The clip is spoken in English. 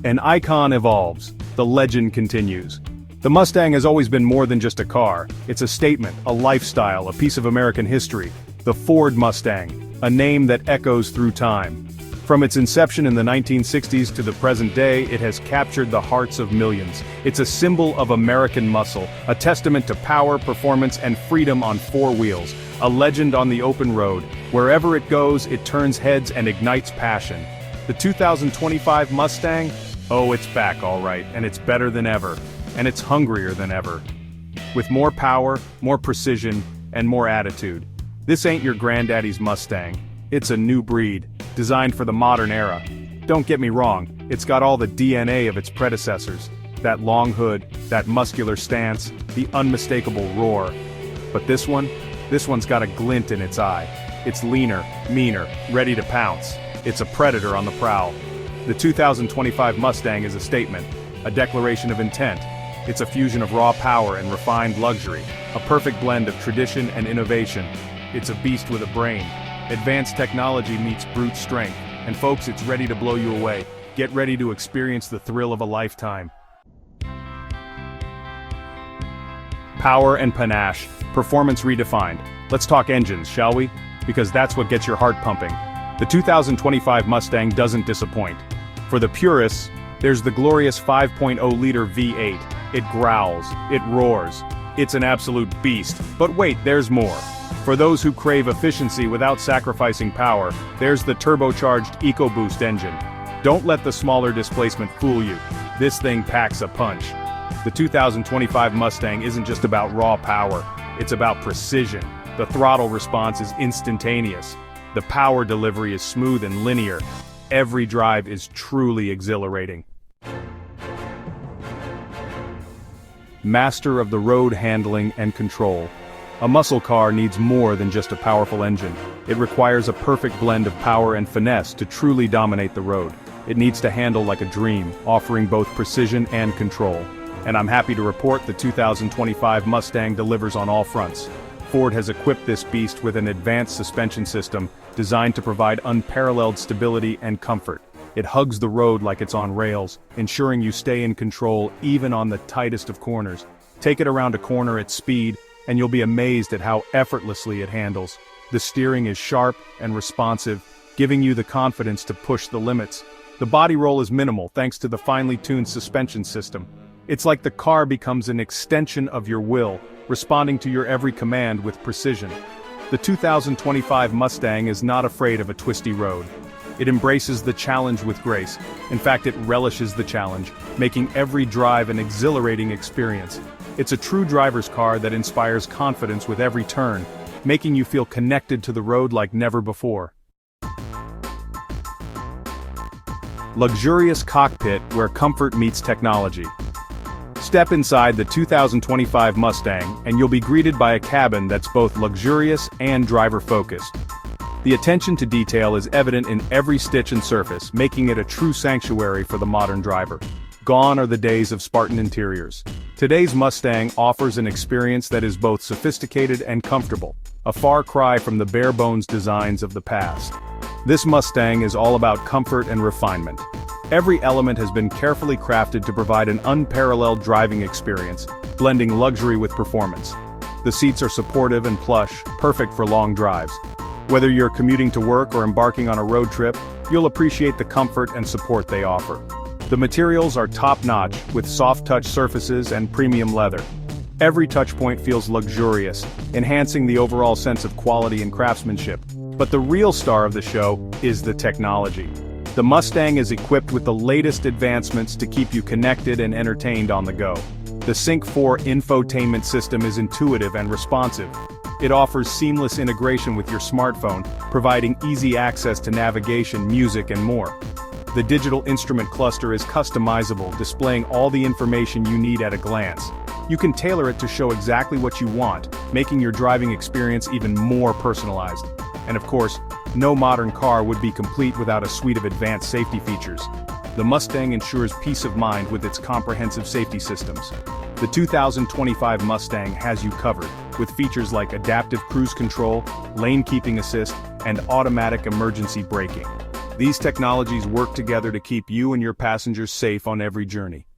An icon evolves, the legend continues. The Mustang has always been more than just a car. It's a statement, a lifestyle, a piece of American history. The Ford Mustang, a name that echoes through time. From its inception in the 1960s to the present day, it has captured the hearts of millions. It's a symbol of American muscle, a testament to power, performance, and freedom on four wheels. A legend on the open road. Wherever it goes, it turns heads and ignites passion. The 2025 Mustang? Oh, it's back all right, and it's better than ever. And it's hungrier than ever. With more power, more precision, and more attitude. This ain't your granddaddy's Mustang. It's a new breed, designed for the modern era. Don't get me wrong, it's got all the DNA of its predecessors. That long hood, that muscular stance, the unmistakable roar. But this one's got a glint in its eye. It's leaner, meaner, ready to pounce. It's a predator on the prowl. The 2025 Mustang is a statement, a declaration of intent. It's a fusion of raw power and refined luxury, a perfect blend of tradition and innovation. It's a beast with a brain. Advanced technology meets brute strength, and folks, it's ready to blow you away. Get ready to experience the thrill of a lifetime. Power and panache, performance redefined. Let's talk engines, shall we? Because that's what gets your heart pumping. The 2025 Mustang doesn't disappoint. For the purists, there's the glorious 5.0-liter V8. It growls, it roars, it's an absolute beast. But wait, there's more. For those who crave efficiency without sacrificing power, there's the turbocharged EcoBoost engine. Don't let the smaller displacement fool you. This thing packs a punch. The 2025 Mustang isn't just about raw power, it's about precision. The throttle response is instantaneous. The power delivery is smooth and linear. Every drive is truly exhilarating. Master of the road handling and control. A muscle car needs more than just a powerful engine. It requires a perfect blend of power and finesse to truly dominate the road. It needs to handle like a dream, offering both precision and control. And I'm happy to report the 2025 Mustang delivers on all fronts. Ford has equipped this beast with an advanced suspension system designed to provide unparalleled stability and comfort. It hugs the road like it's on rails, ensuring you stay in control even on the tightest of corners. Take it around a corner at speed, and you'll be amazed at how effortlessly it handles. The steering is sharp and responsive, giving you the confidence to push the limits. The body roll is minimal thanks to the finely tuned suspension system. It's like the car becomes an extension of your will, responding to your every command with precision. The 2025 Mustang is not afraid of a twisty road. It embraces the challenge with grace. In fact, it relishes the challenge, making every drive an exhilarating experience. It's a true driver's car that inspires confidence with every turn, making you feel connected to the road like never before. Luxurious cockpit where comfort meets technology. Step inside the 2025 Mustang and you'll be greeted by a cabin that's both luxurious and driver-focused. The attention to detail is evident in every stitch and surface, making it a true sanctuary for the modern driver. Gone are the days of Spartan interiors. Today's Mustang offers an experience that is both sophisticated and comfortable, a far cry from the bare-bones designs of the past. This Mustang is all about comfort and refinement. Every element has been carefully crafted to provide an unparalleled driving experience, blending luxury with performance. The seats are supportive and plush, perfect for long drives. Whether you're commuting to work or embarking on a road trip, you'll appreciate the comfort and support they offer. The materials are top-notch, with soft-touch surfaces and premium leather. Every touchpoint feels luxurious, enhancing the overall sense of quality and craftsmanship. But the real star of the show is the technology. The Mustang is equipped with the latest advancements to keep you connected and entertained on the go. The Sync 4 infotainment system is intuitive and responsive. It offers seamless integration with your smartphone, providing easy access to navigation, music, and more. The digital instrument cluster is customizable, displaying all the information you need at a glance. You can tailor it to show exactly what you want, making your driving experience even more personalized. And of course, no modern car would be complete without a suite of advanced safety features. The Mustang ensures peace of mind with its comprehensive safety systems. The 2025 Mustang has you covered, with features like adaptive cruise control, lane keeping assist, and automatic emergency braking. These technologies work together to keep you and your passengers safe on every journey.